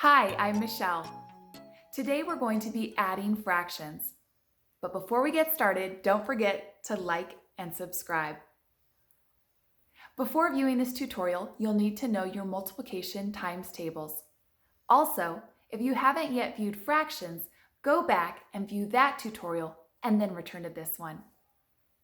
Hi, I'm Michelle. Today we're going to be adding fractions. But before we get started, don't forget to like and subscribe. Before viewing this tutorial, you'll need to know your multiplication times tables. Also, if you haven't yet viewed fractions, go back and view that tutorial and then return to this one.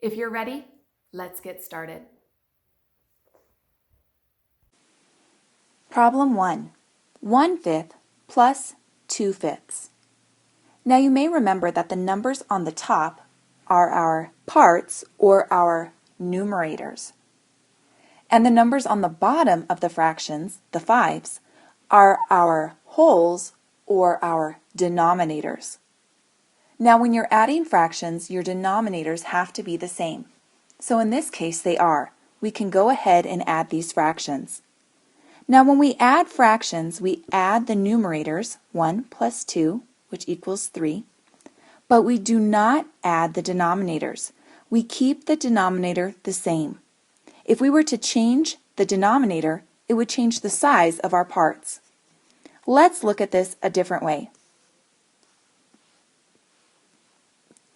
If you're ready, let's get started. Problem 1. 1/5 plus 2/5. Now you may remember that the numbers on the top are our parts or our numerators. And the numbers on the bottom of the fractions, the fives, are our wholes or our denominators. Now when you're adding fractions, your denominators have to be the same. So in this case they are. We can go ahead and add these fractions. Now when we add fractions, we add the numerators, 1 plus 2, which equals 3, but we do not add the denominators. We keep the denominator the same. If we were to change the denominator, it would change the size of our parts. Let's look at this a different way.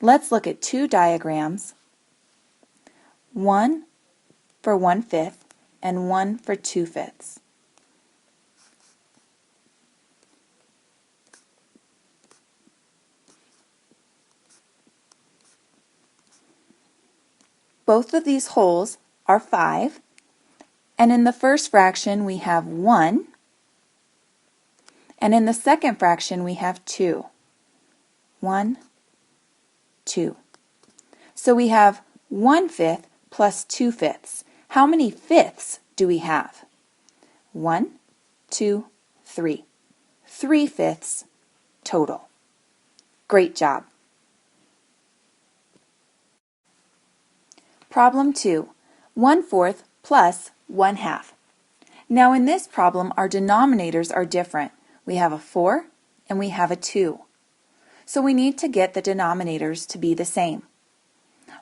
Let's look at two diagrams, one for 1/5 and one for 2/5. Both of these wholes are 5, and in the first fraction we have 1, and in the second fraction we have 2. 1, 2. So we have 1/5 plus 2/5. How many fifths do we have? 1, 2, 3. 3/5 total. Great job. Problem 2. 1/4 plus 1/2. Now in this problem our denominators are different. We have a 4 and we have a 2. So we need to get the denominators to be the same.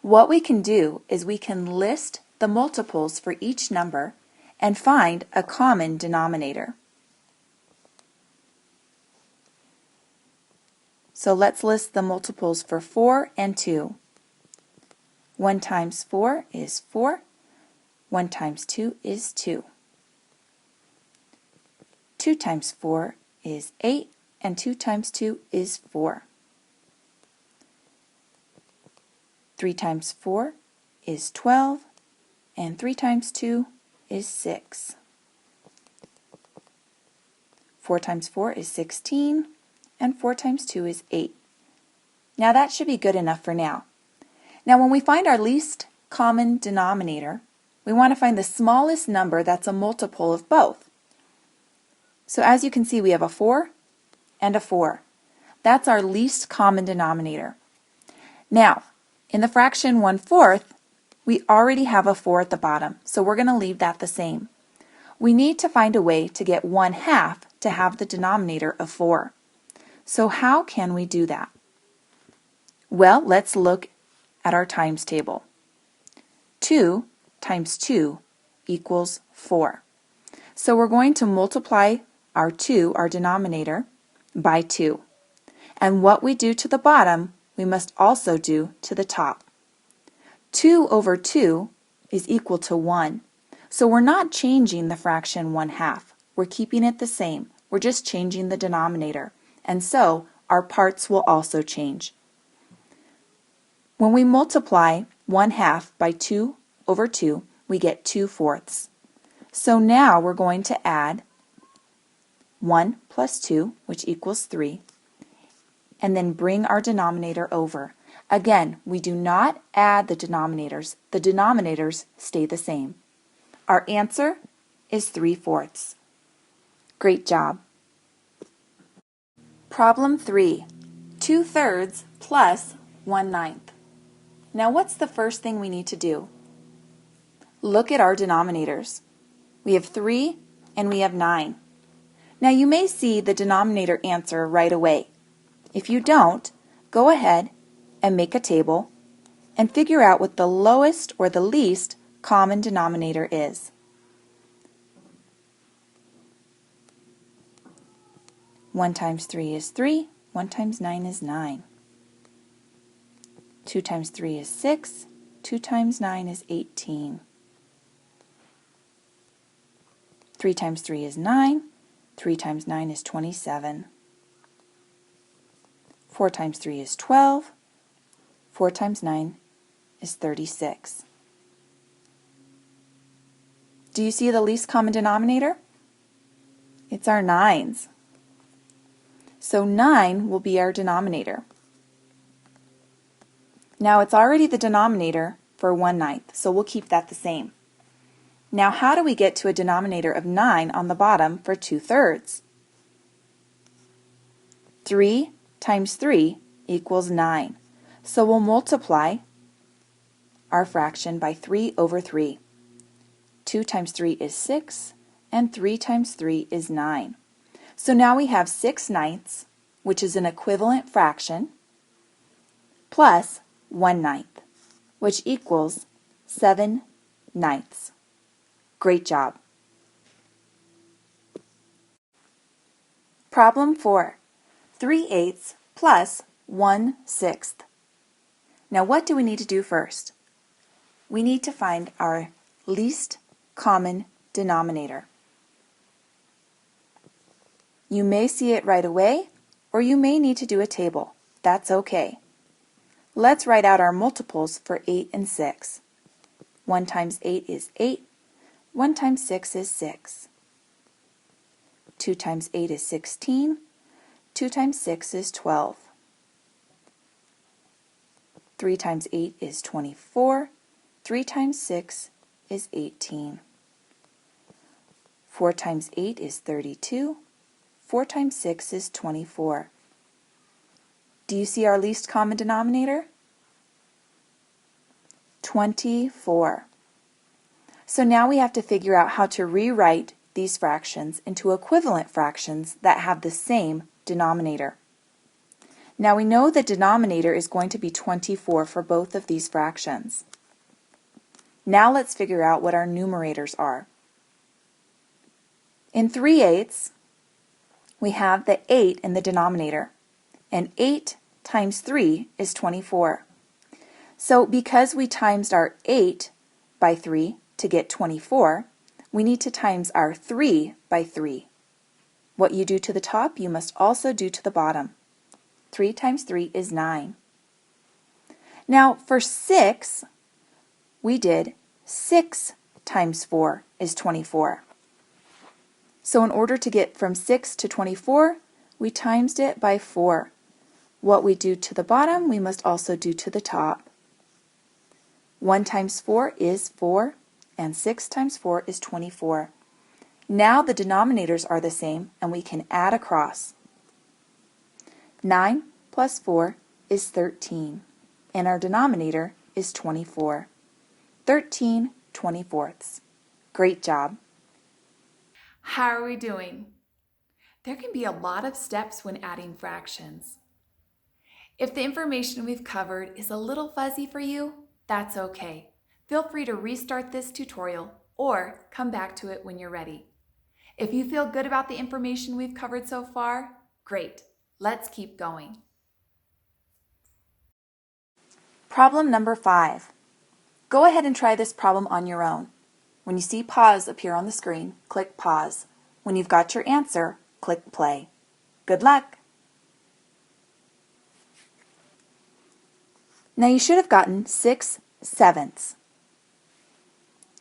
What we can do is we can list the multiples for each number and find a common denominator. So let's list the multiples for 4 and 2. 1 times 4 is 4. 1 times 2 is 2. 2 times 4 is 8, and 2 times 2 is 4. 3 times 4 is 12, and 3 times 2 is 6. 4 times 4 is 16, and 4 times 2 is 8. Now that should be good enough for now. Now when we find our least common denominator, we want to find the smallest number that's a multiple of both. So as you can see, we have a 4 and a 4. That's our least common denominator. Now, in the fraction 1/4, we already have a 4 at the bottom, so we're going to leave that the same. We need to find a way to get 1/2 to have the denominator of 4. So how can we do that? Well, let's look at our times table. 2 times 2 equals 4. So we're going to multiply our 2, our denominator, by 2. And what we do to the bottom, we must also do to the top. 2 over 2 is equal to 1. So we're not changing the fraction 1/2. We're keeping it the same. We're just changing the denominator. And so our parts will also change. When we multiply 1/2 by 2 over 2, we get 2/4. So now we're going to add 1 plus 2, which equals 3, and then bring our denominator over. Again, we do not add the denominators. The denominators stay the same. Our answer is 3/4. Great job. Problem 3. 2/3 plus 1/9. Now what's the first thing we need to do? Look at our denominators. We have 3 and we have 9. Now you may see the denominator answer right away. If you don't, go ahead and make a table and figure out what the lowest or the least common denominator is. 1 times 3 is 3. 1 times 9 is 9. 2 times 3 is 6. 2 times 9 is 18. 3 times 3 is 9. 3 times 9 is 27. 4 times 3 is 12. 4 times 9 is 36. Do you see the least common denominator? It's our 9s. So 9 will be our denominator. Now it's already the denominator for 1/9, so we'll keep that the same. Now how do we get to a denominator of 9 on the bottom for 2/3? 3 times 3 equals 9. So we'll multiply our fraction by 3 over 3. 2 times 3 is 6, and 3 times 3 is 9. So now we have 6/9, which is an equivalent fraction, plus 1/9, which equals 7/9. Great job. Problem 4. 3/8 plus 1/6. Now what do we need to do first? We need to find our least common denominator. You may see it right away, or you may need to do a table. That's okay. Let's write out our multiples for 8 and 6. 1 times 8 is 8. 1 times 6 is 6. 2 times 8 is 16. 2 times 6 is 12. 3 times 8 is 24. 3 times 6 is 18. 4 times 8 is 32. 4 times 6 is 24. Do you see our least common denominator? 24. So now we have to figure out how to rewrite these fractions into equivalent fractions that have the same denominator. Now we know the denominator is going to be 24 for both of these fractions. Now let's figure out what our numerators are. In 3/8, we have the 8 in the denominator, and 8 times 3 is 24. So because we times our 8 by 3 to get 24, we need to times our 3 by 3. What you do to the top, you must also do to the bottom. 3 times 3 is 9. Now for 6, we did 6 times 4 is 24. So in order to get from 6 to 24, we times it by 4. What we do to the bottom, we must also do to the top. 1 times 4 is 4, and 6 times 4 is 24. Now the denominators are the same, and we can add across. 9 plus 4 is 13, and our denominator is 24. 13/24. Great job. How are we doing? There can be a lot of steps when adding fractions. If the information we've covered is a little fuzzy for you, that's okay. Feel free to restart this tutorial or come back to it when you're ready. If you feel good about the information we've covered so far, great. Let's keep going. Problem number 5. Go ahead and try this problem on your own. When you see pause appear on the screen, click pause. When you've got your answer, click play. Good luck! Now you should have gotten 6/7.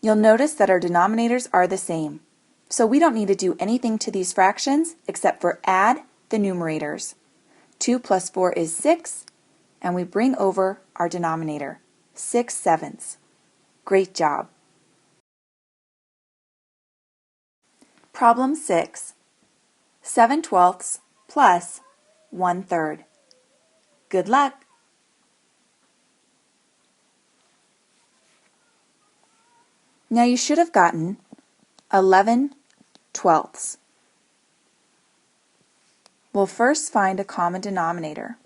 You'll notice that our denominators are the same, so we don't need to do anything to these fractions except for add the numerators. 2 plus 4 is 6, and we bring over our denominator, 6/7. Great job. Problem 6. 7/12 plus 1/3. Good luck! Now you should have gotten 11/12. We'll first find a common denominator.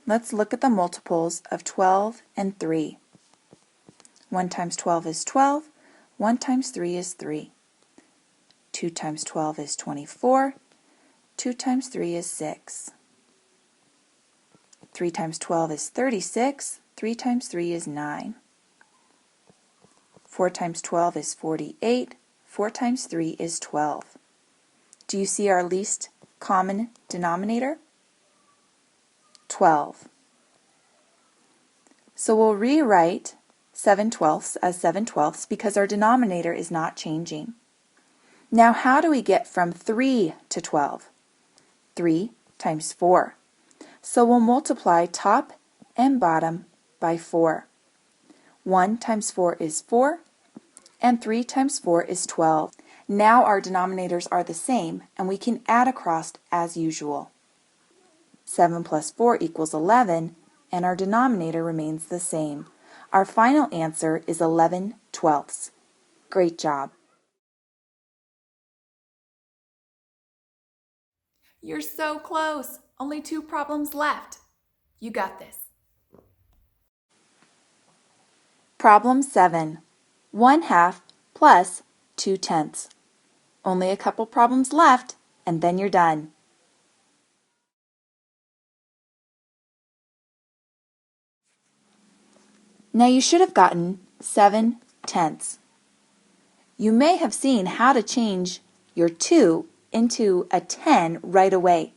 Let's look at the multiples of 12 and 3. 1 times 12 is 12. 1 times 3 is 3. 2 times 12 is 24. 2 times 3 is 6. 3 times 12 is 36. 3 times 3 is 9. 4 times 12 is 48. 4 times 3 is 12. Do you see our least common denominator? 12. So we'll rewrite 7/12 as 7/12 because our denominator is not changing. Now how do we get from 3 to 12? 3 times 4. So we'll multiply top and bottom by 4. 1 times 4 is 4, and 3 times 4 is 12. Now our denominators are the same, and we can add across as usual. 7 plus 4 equals 11, and our denominator remains the same. Our final answer is 11/12. Great job. You're so close. Only 2 problems left. You got this. Problem 7. 1/2 plus 2/10. Only a couple problems left, and then you're done. Now you should have gotten 7/10. You may have seen how to change your 2 into a 10 right away,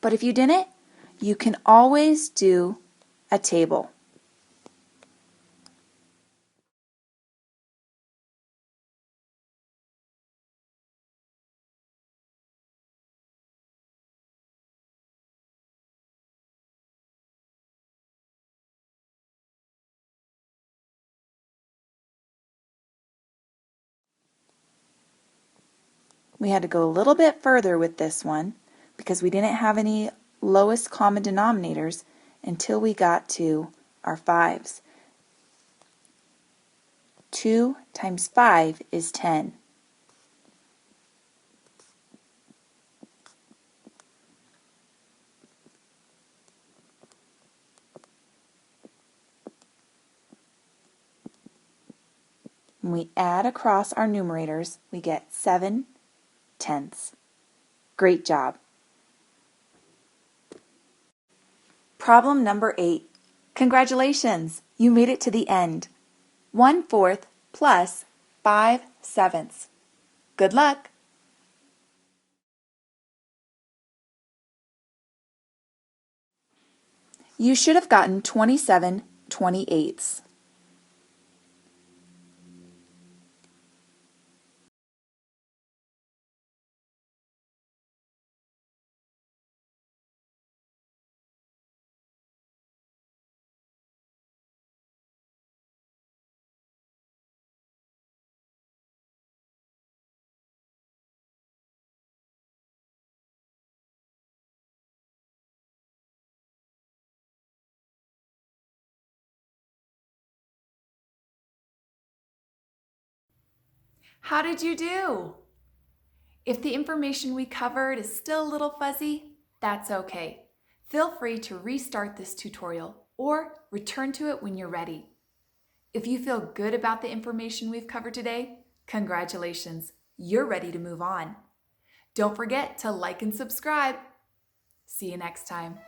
but if you didn't, you can always do a table. We had to go a little bit further with this one because we didn't have any lowest common denominators until we got to our 5s. 2 times 5 is 10. When we add across our numerators, we get 7/10. Great job. Problem number 8. Congratulations! You made it to the end. 1/4 plus 5/7. Good luck! You should have gotten 27/28. How did you do? If the information we covered is still a little fuzzy, that's okay. Feel free to restart this tutorial or return to it when you're ready. If you feel good about the information we've covered today, congratulations, you're ready to move on. Don't forget to like and subscribe. See you next time.